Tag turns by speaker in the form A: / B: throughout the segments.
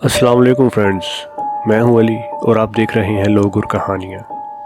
A: अस्सलाम वालेकुम फ्रेंड्स, मैं हूं अली और आप देख रहे हैं लोग और कहानियाँ।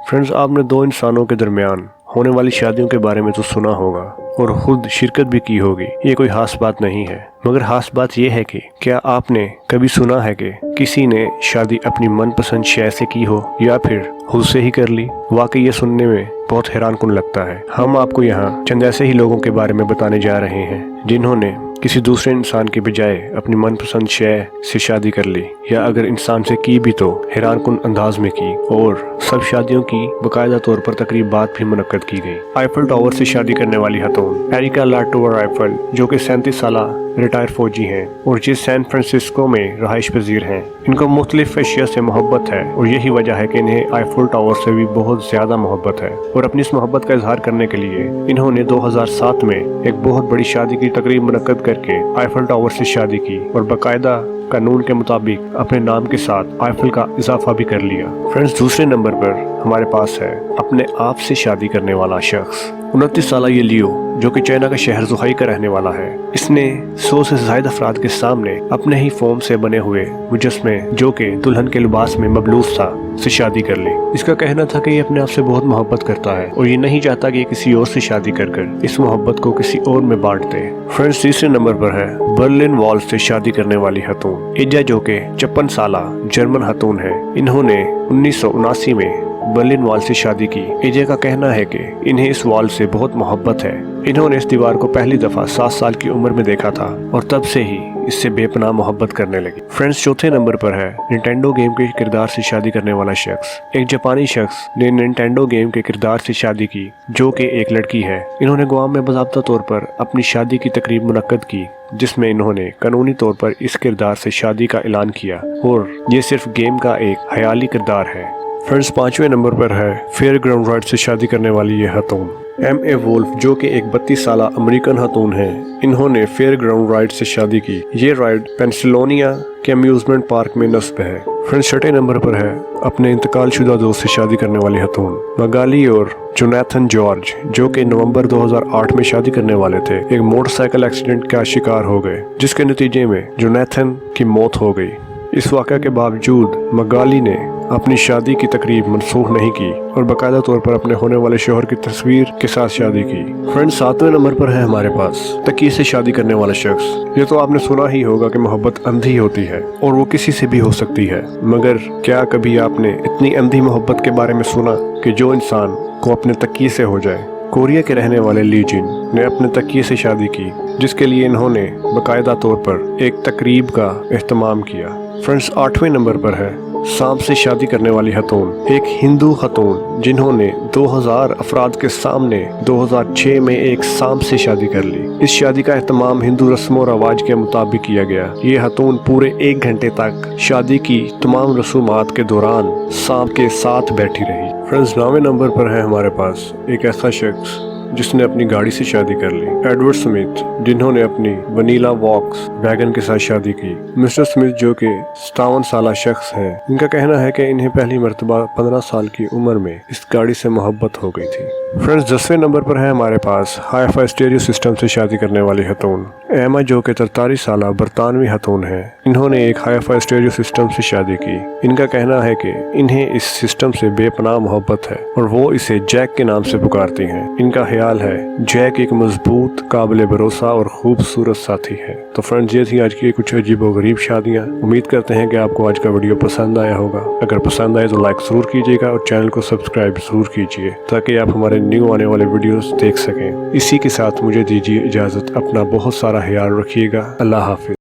A: फ्रेंड्स, आपने दो इंसानों के दरमियान होने वाली शादियों के बारे में तो सुना होगा और खुद शिरकत भी की होगी। ये कोई खास बात नहीं है, मगर खास बात यह है कि क्या आपने कभी सुना है कि किसी ने शादी अपनी मनपसंद शय से की हो या फिर खुद से ही कर ली। वाकई ये सुनने में बहुत हैरानकुन लगता है। हम आपको यहाँ चंद ऐसे ही लोगों के बारे में बताने जा रहे हैं जिन्होंने किसी दूसरे इंसान के बजाय अपनी मनपसंद शय से शादी कर ली, या अगर इंसान से की भी तो हैरानकुन अंदाज में की। और सब शादियों की बाकायदा तौर पर तकरीबात भी मुनक्कद की गई। आईफल टावर से शादी करने वाली खातून एरिका लाटोवर आईफल, जो कि 37 साल रिटायर फौजी हैं और ये सैन फ्रांसिस्को में रहाइश पजीर हैं। इनको मुख्तलिफ अशिया से मोहब्बत है और यही वजह है कि इन्हें आईफल टावर से भी बहुत ज्यादा मोहब्बत है। और अपनी इस मोहब्बत का इजहार करने के लिए इन्होंने 2007 में एक बहुत बड़ी शादी की तकरीब मुनक्कद करके आईफल टावर से शादी की और बाकायदा कानून के मुताबिक अपने नाम के साथ आईफल का इजाफा भी कर लिया। फ्रेंड्स, दूसरे नंबर पर हमारे पास है अपने आप से शादी करने वाला शख्स। 29 साल ये लियो, जो कि चाइना का शहर जुहाई का रहने वाला है। इसने 100 से ज्यादा अफराद के सामने अपने ही फोम से बने हुए मुजस्मे, जो कि दुल्हन के लिबास में मबलूस था, से शादी कर ली। इसका कहना था कि ये अपने आप से बहुत मोहब्बत करता है और ये नहीं चाहता कि ये किसी और से शादी कर इस मोहब्बत को किसी और में बांट दे। फ्रेंड्स, तीसरे नंबर पर है बर्लिन वॉल से शादी करने वाली खातून एजा, जो कि 56 साल जर्मन खातून है। इन्होंने 1979 में बर्लिन वॉल से शादी की। एजे का कहना है कि इन्हें इस वॉल से बहुत मोहब्बत है। इन्होंने इस दीवार को पहली दफा 7 साल की उम्र में देखा था और तब से ही इससे बेपनाह मोहब्बत करने लगी। फ्रेंड्स, चौथे नंबर पर है निंटेंडो गेम के किरदार से शादी करने वाला शख्स। एक जापानी शख्स ने निंटेंडो गेम के किरदार से शादी की, जो कि एक लड़की है। इन्होंने गुआम में बाज़ाब्ता तौर पर अपनी शादी की तकरीब मुनक्कद की, जिसमें इन्होंने कानूनी तौर पर इस किरदार से शादी का ऐलान किया और ये सिर्फ गेम का एक ख्याली किरदार है। फ्रेंड्स, 5वें नंबर पर है फेयर ग्राउंड राइड से शादी करने वाली ये खातून M.A. वुल्फ, जो कि एक 32 साल अमेरिकन खातून है। इन्होंने फेयर ग्राउंड राइड से शादी की। ये राइड पेंसिल्वेनिया के अम्यूजमेंट पार्क में नस्ब है। फ्रेंड्स, 6ठे नंबर पर है अपने इंतकाल शुदा दोस्त से शादी करने वाली खातून मगाली और जोनाथन जॉर्ज, जो कि नवंबर 2008 में शादी करने वाले थे। एक मोटरसाइकिल एक्सीडेंट का शिकार हो गए, जिसके नतीजे में जोनाथन की मौत हो गई। इस वाक़े के बावजूद मगाली ने अपनी शादी की तकरीब मनसूख नहीं की और बाकायदा तौर पर अपने होने वाले शोहर की तस्वीर के साथ शादी की। फ्रेंड्स, 7वें नंबर पर है हमारे पास तकिए से शादी करने वाला शख्स। ये तो आपने सुना ही होगा कि मोहब्बत अंधी होती है और वो किसी से भी हो सकती है, मगर क्या कभी आपने इतनी अंधी मोहब्बत के बारे में सुना कि जो इंसान को अपने तकिए से हो जाए। कोरिया के रहने वाले ली जिन ने अपने तकिए से शादी की, जिसके लिए इन्होंने बाकायदा तौर पर एक तकरीब का एहतमाम किया। फ्रेंड्स, 8वें नंबर पर है सांप से शादी करने वाली खातून। एक हिंदू खातून जिन्होंने 2000 अफराद के सामने 2006 में एक सांप से शादी कर ली। इस शादी का एहतमाम हिंदू रस्म और रवाज के मुताबिक किया गया। ये खातून पूरे 1 घंटे तक शादी की तमाम रसूमात के दौरान सांप के साथ बैठी रही। फ्रेंड्स, 9वें नंबर पर है हमारे पास एक ऐसा शख्स जिसने अपनी गाड़ी से शादी कर ली। एडवर्ड स्मिथ, जिन्होंने अपनी वनीला वॉक्स वैगन के साथ शादी की। मिस्टर स्मिथ, जो कि 57 साल शख्स हैं, इनका कहना है कि इन्हें पहली मर्तबा 15 साल की उम्र में इस गाड़ी से मोहब्बत हो गई थी। फ्रेंड्स, 10वें नंबर पर है हमारे पास हाई-फाई स्टीरियो सिस्टम से शादी करने वाली खातून एमा, जो कि 43 साल बरतानवी खातून है। इन्होंने एक हाई-फाई स्टीरियो सिस्टम से शादी की। इनका कहना है कि इन्हें इस सिस्टम से बेपनाह मोहब्बत है और वो इसे जैक के नाम से पुकारती हैं। इनका ख्याल है जैक एक मजबूत, काबिल भरोसा और खूबसूरत साथी है। तो फ्रेंड्स, ये थी आज की कुछ अजीब और गरीब शादियाँ। उम्मीद करते हैं कि आपको आज का वीडियो पसंद आया होगा। अगर पसंद आए तो लाइक जरूर कीजिएगा और चैनल को सब्सक्राइब जरूर कीजिए, ताकि आप हमारे न्यू आने वाले वीडियोस देख सकें। इसी के साथ मुझे दीजिए इजाज़त। अपना बहुत सारा ख्याल रखिएगा। अल्लाह हाफिज।